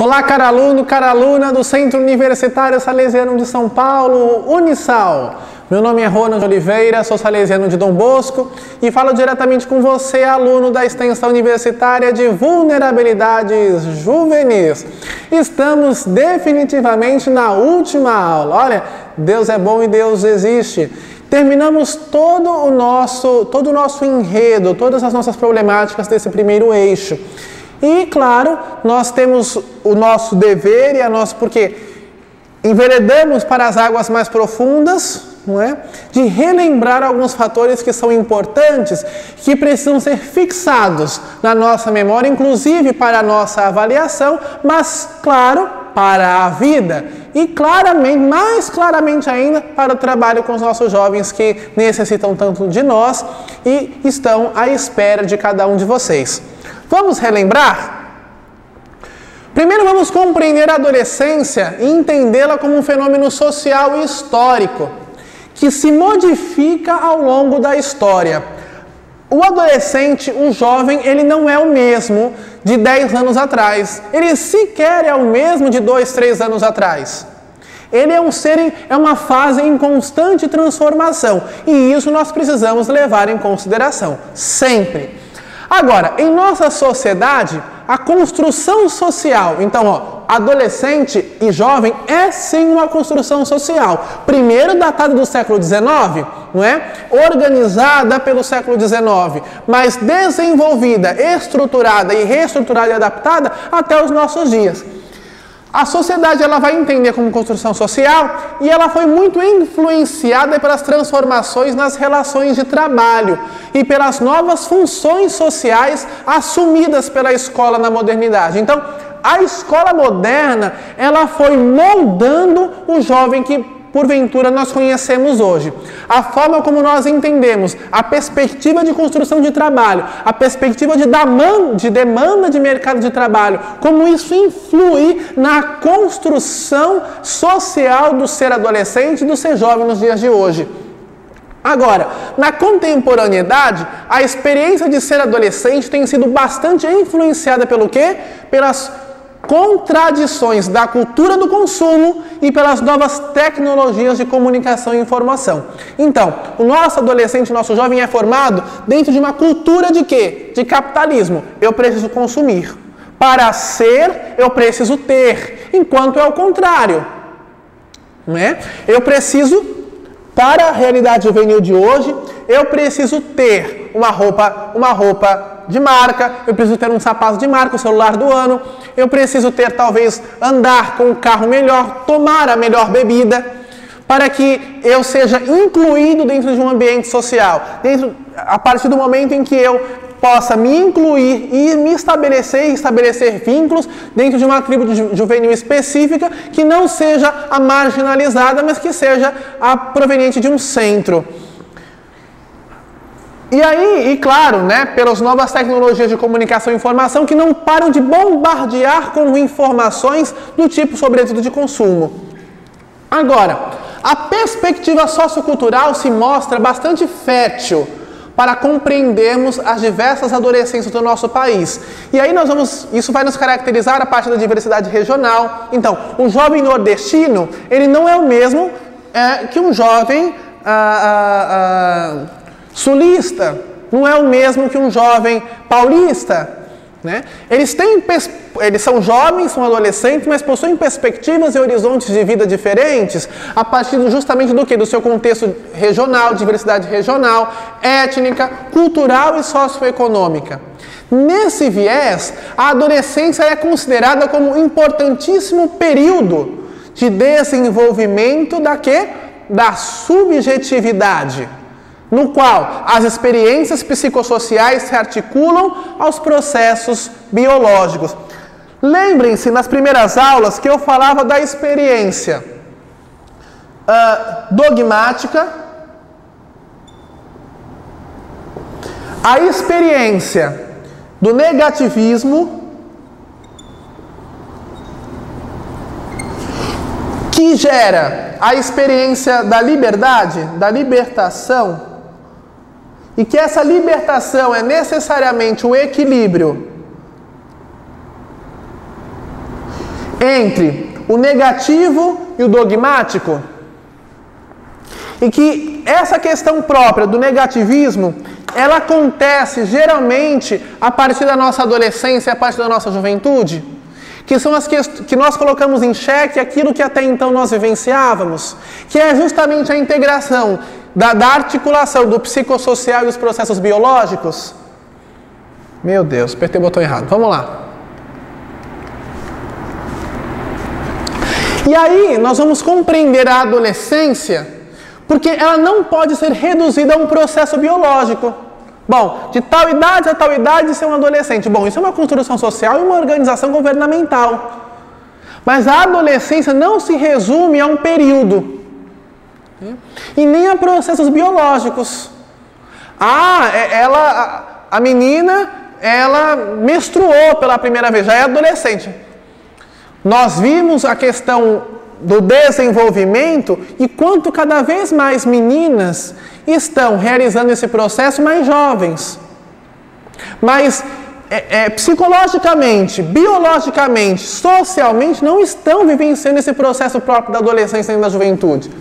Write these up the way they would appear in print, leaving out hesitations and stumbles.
Olá, cara aluno, cara aluna do Centro Universitário Salesiano de São Paulo, Unisal. Meu nome é Ronald Oliveira, sou salesiano de Dom Bosco e falo diretamente com você, aluno da Extensão Universitária de Vulnerabilidades Juvenis. Estamos definitivamente na última aula. Olha, Deus é bom e Deus existe. Terminamos todo o nosso enredo, todas as nossas problemáticas desse primeiro eixo. E, claro, nós temos o nosso dever e a nossa... porque enveredamos para as águas mais profundas, não é? De relembrar alguns fatores que são importantes, que precisam ser fixados na nossa memória, inclusive para a nossa avaliação, mas, claro, para a vida e claramente, mais claramente ainda, para o trabalho com os nossos jovens que necessitam tanto de nós e estão à espera de cada um de vocês. Vamos relembrar? Primeiro vamos compreender a adolescência e entendê-la como um fenômeno social e histórico, que se modifica ao longo da história. O adolescente, o jovem, ele não é o mesmo de 10 anos atrás. Ele sequer é o mesmo de 2, 3 anos atrás. Ele é uma fase em constante transformação. E isso nós precisamos levar em consideração, sempre. Agora, em nossa sociedade, a construção social, então, adolescente e jovem é sim uma construção social. Primeiro datada do século XIX, não é? Organizada pelo século XIX, mas desenvolvida, estruturada e reestruturada e adaptada até os nossos dias. A sociedade ela vai entender como construção social e ela foi muito influenciada pelas transformações nas relações de trabalho e pelas novas funções sociais assumidas pela escola na modernidade. Então, a escola moderna ela foi moldando o jovem que porventura nós conhecemos hoje. A forma como nós entendemos a perspectiva de construção de trabalho, a perspectiva de demanda de mercado de trabalho, como isso influi na construção social do ser adolescente e do ser jovem nos dias de hoje. Agora, na contemporaneidade, a experiência de ser adolescente tem sido bastante influenciada pelo quê? Pelas contradições da cultura do consumo e pelas novas tecnologias de comunicação e informação. Então, o nosso adolescente, o nosso jovem é formado dentro de uma cultura de quê? De capitalismo. Eu preciso consumir. Para ser, eu preciso ter. Enquanto é o contrário. Não é? Eu preciso, para a realidade juvenil de hoje, eu preciso ter uma roupa de marca, eu preciso ter um sapato de marca, o celular do ano, eu preciso ter, talvez, andar com um carro melhor, tomar a melhor bebida, para que eu seja incluído dentro de um ambiente social, a partir do momento em que eu possa me incluir e me estabelecer vínculos dentro de uma tribo juvenil específica que não seja a marginalizada, mas que seja a proveniente de um centro. E aí, e claro, né, pelas novas tecnologias de comunicação e informação que não param de bombardear com informações do tipo, sobretudo, de consumo. Agora, a perspectiva sociocultural se mostra bastante fértil para compreendermos as diversas adolescências do nosso país. E aí isso vai nos caracterizar a parte da diversidade regional. Então, o jovem nordestino, ele não é o mesmo que um jovem sulista, não é o mesmo que um jovem paulista, né? Eles são jovens, são adolescentes, mas possuem perspectivas e horizontes de vida diferentes a partir justamente do quê? Do seu contexto regional, diversidade regional, étnica, cultural e socioeconômica. Nesse viés, a adolescência é considerada como um importantíssimo período de desenvolvimento da subjetividade, no qual as experiências psicossociais se articulam aos processos biológicos. Lembrem-se, nas primeiras aulas, que eu falava da experiência dogmática, a experiência do negativismo, que gera a experiência da liberdade, da libertação, e que essa libertação é necessariamente um equilíbrio entre o negativo e o dogmático, e que essa questão própria do negativismo, ela acontece geralmente a partir da nossa adolescência, a partir da nossa juventude, que são as que nós colocamos em xeque aquilo que até então nós vivenciávamos, que é justamente a integração da articulação do psicossocial e dos processos biológicos. Meu Deus, apertei o botão errado. Vamos lá. E aí nós vamos compreender a adolescência, porque ela não pode ser reduzida a um processo biológico. Bom, de tal idade a tal idade ser um adolescente. Bom, isso é uma construção social e uma organização governamental. Mas a adolescência não se resume a um período. E nem a processos biológicos. A menina, ela menstruou pela primeira vez, já é adolescente. Nós vimos a questão do desenvolvimento e quanto cada vez mais meninas estão realizando esse processo mais jovens. Mas psicologicamente, biologicamente, socialmente, não estão vivenciando esse processo próprio da adolescência e da juventude.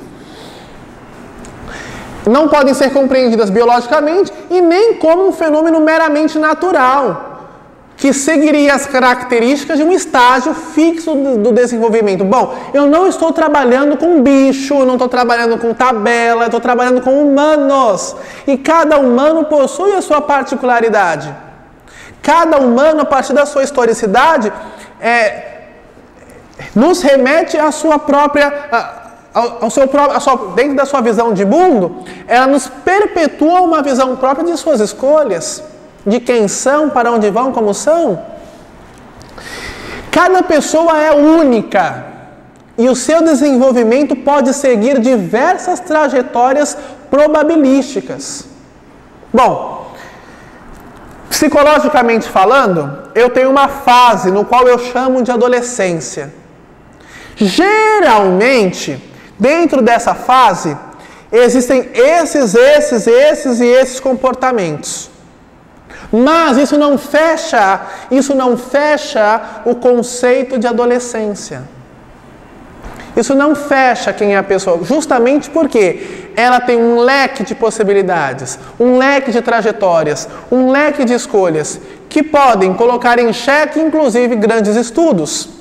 Não podem ser compreendidas biologicamente e nem como um fenômeno meramente natural, que seguiria as características de um estágio fixo do desenvolvimento. Bom, eu não estou trabalhando com bicho, eu não estou trabalhando com tabela, eu estou trabalhando com humanos. E cada humano possui a sua particularidade. Cada humano, a partir da sua historicidade, nos remete à sua própria... dentro da sua visão de mundo, ela nos perpetua uma visão própria de suas escolhas, de quem são, para onde vão, como são. Cada pessoa é única e o seu desenvolvimento pode seguir diversas trajetórias probabilísticas. Bom, psicologicamente falando, eu tenho uma fase no qual eu chamo de adolescência. Geralmente, dentro dessa fase, existem esses comportamentos. Mas isso não fecha o conceito de adolescência. Isso não fecha quem é a pessoa, justamente porque ela tem um leque de possibilidades, um leque de trajetórias, um leque de escolhas que podem colocar em xeque, inclusive, grandes estudos.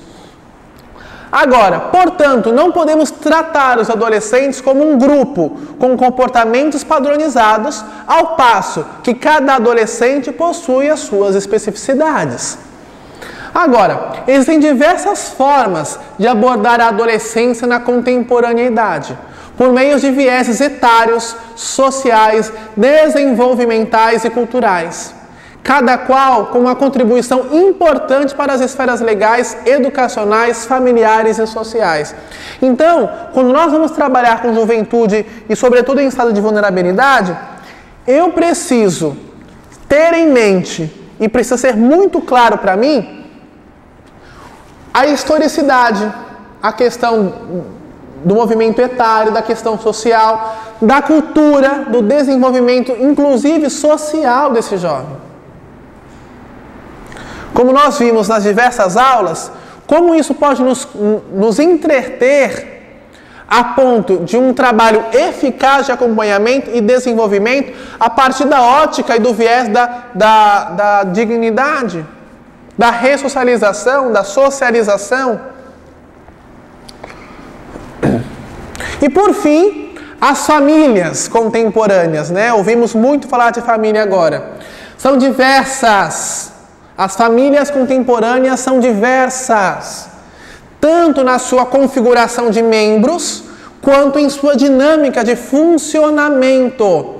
Agora, portanto, não podemos tratar os adolescentes como um grupo com comportamentos padronizados, ao passo que cada adolescente possui as suas especificidades. Agora, existem diversas formas de abordar a adolescência na contemporaneidade, por meio de vieses etários, sociais, desenvolvimentais e culturais. Cada qual com uma contribuição importante para as esferas legais, educacionais, familiares e sociais. Então, quando nós vamos trabalhar com juventude e sobretudo em estado de vulnerabilidade, eu preciso ter em mente, e precisa ser muito claro para mim, a historicidade, a questão do movimento etário, da questão social, da cultura, do desenvolvimento, inclusive social desse jovem. Como nós vimos nas diversas aulas, como isso pode nos entreter a ponto de um trabalho eficaz de acompanhamento e desenvolvimento a partir da ótica e do viés da dignidade, da ressocialização, da socialização. E por fim, as famílias contemporâneas, né? Ouvimos muito falar de família agora. São diversas. As famílias contemporâneas são diversas, tanto na sua configuração de membros, quanto em sua dinâmica de funcionamento.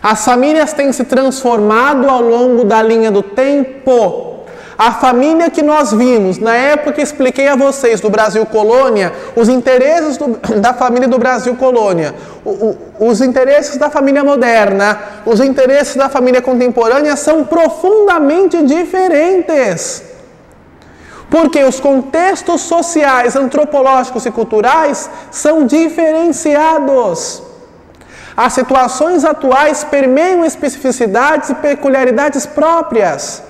As famílias têm se transformado ao longo da linha do tempo. A família que nós vimos, na época que expliquei a vocês do Brasil Colônia, os interesses da família do Brasil Colônia, os interesses da família moderna, os interesses da família contemporânea são profundamente diferentes. Porque os contextos sociais, antropológicos e culturais são diferenciados. As situações atuais permeiam especificidades e peculiaridades próprias.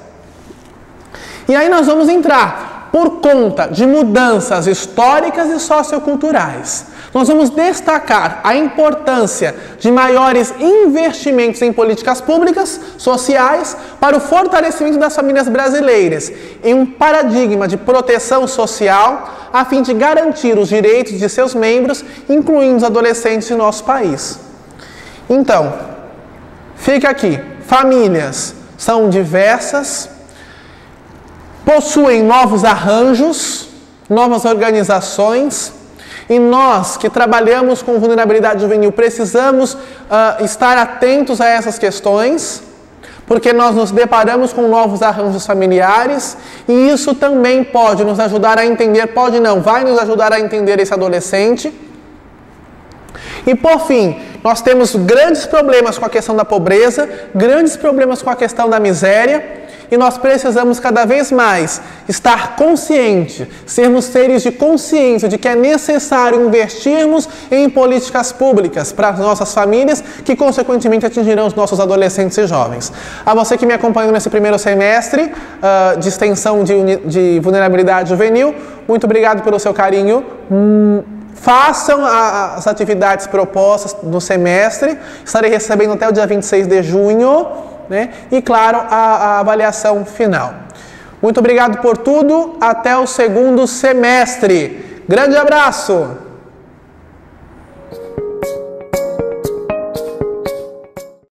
E aí nós vamos entrar por conta de mudanças históricas e socioculturais. Nós vamos destacar a importância de maiores investimentos em políticas públicas, sociais, para o fortalecimento das famílias brasileiras, em um paradigma de proteção social, a fim de garantir os direitos de seus membros, incluindo os adolescentes de nosso país. Então, fica aqui, famílias são diversas, possuem novos arranjos, novas organizações, e nós que trabalhamos com vulnerabilidade juvenil precisamos estar atentos a essas questões, porque nós nos deparamos com novos arranjos familiares, e isso também pode nos ajudar a entender, pode não, vai nos ajudar a entender esse adolescente. E por fim, nós temos grandes problemas com a questão da pobreza, grandes problemas com a questão da miséria, e nós precisamos cada vez mais estar conscientes, sermos seres de consciência de que é necessário investirmos em políticas públicas para as nossas famílias, que consequentemente atingirão os nossos adolescentes e jovens. A você que me acompanhou nesse primeiro semestre de extensão de vulnerabilidade juvenil, muito obrigado pelo seu carinho. Façam as atividades propostas no semestre, estarei recebendo até o dia 26 de junho, né? E claro, a avaliação final. Muito obrigado por tudo, até o segundo semestre. Grande abraço!